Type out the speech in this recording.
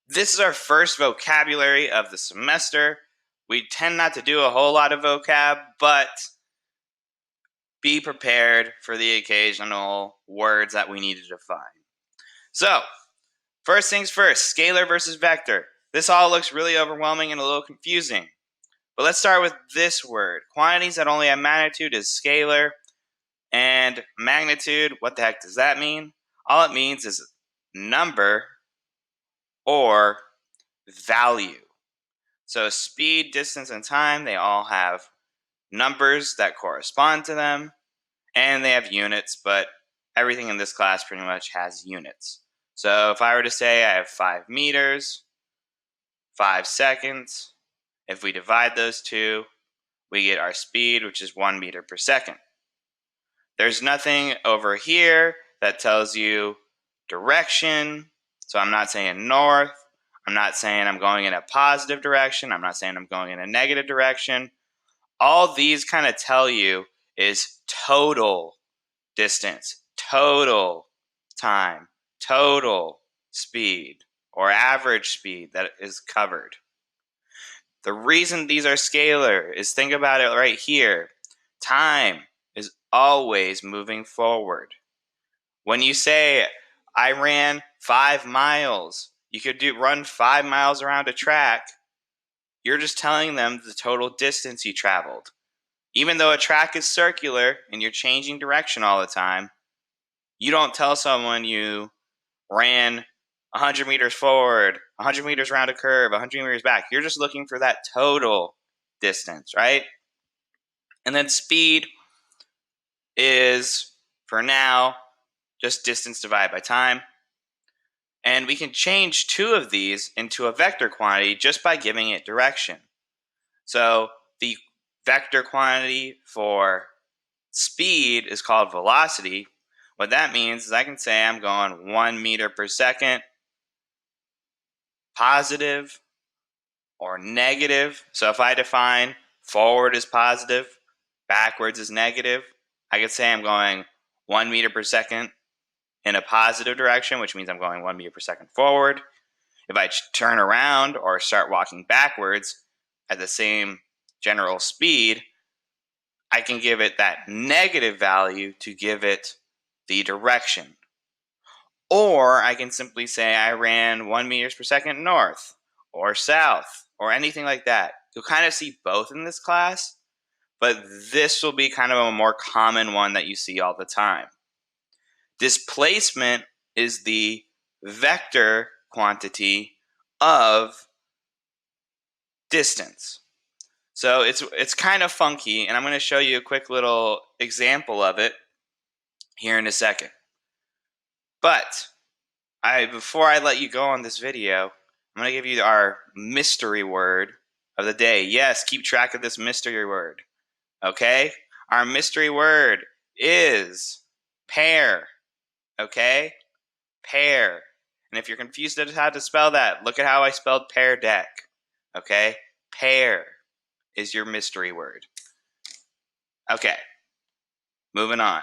This is our first vocabulary of the semester. We tend not to do a whole lot of vocab, but be prepared for the occasional words that we need to define. So, first things first, scalar versus vector. This all looks really overwhelming and a little confusing. But let's start with this word. Quantities that only have magnitude is scalar. And magnitude, what the heck does that mean? All it means is number or value. So speed, distance, and time, they all have numbers that correspond to them, and they have units, but everything in this class pretty much has units. So if I were to say I have 5 meters, 5 seconds, if we divide those two, we get our speed, which is 1 meter per second. There's nothing over here that tells you direction, so I'm not saying north. I'm not saying I'm going in a positive direction. I'm not saying I'm going in a negative direction. All these kind of tell you is total distance, total time, total speed, or average speed that is covered. The reason these are scalar is, think about it right here. Time is always moving forward. When you say, I ran 5 miles, you could run 5 miles around a track. You're just telling them the total distance you traveled. Even though a track is circular and you're changing direction all the time, you don't tell someone you ran 100 meters forward, 100 meters around a curve, 100 meters back. You're just looking for that total distance, right? And then speed is, for now, just distance divided by time. And we can change two of these into a vector quantity just by giving it direction. So the vector quantity for speed is called velocity. What that means is I can say I'm going 1 meter per second, positive or negative. So if I define forward as positive, backwards as negative, I could say I'm going 1 meter per second in a positive direction, which means I'm going 1 meter per second forward. If I turn around or start walking backwards at the same general speed, I can give it that negative value to give it the direction. Or I can simply say I ran 1 meters per second north or south or anything like that. You'll kind of see both in this class, but this will be kind of a more common one that you see all the time. Displacement is the vector quantity of distance. So it's kind of funky, and I'm going to show you a quick little example of it here in a second. But before I let you go on this video, I'm going to give you our mystery word of the day. Yes, keep track of this mystery word. Okay? Our mystery word is pair. Okay? Pair. And if you're confused as how to spell that, look at how I spelled pear deck. Okay? Pair is your mystery word. Okay. Moving on.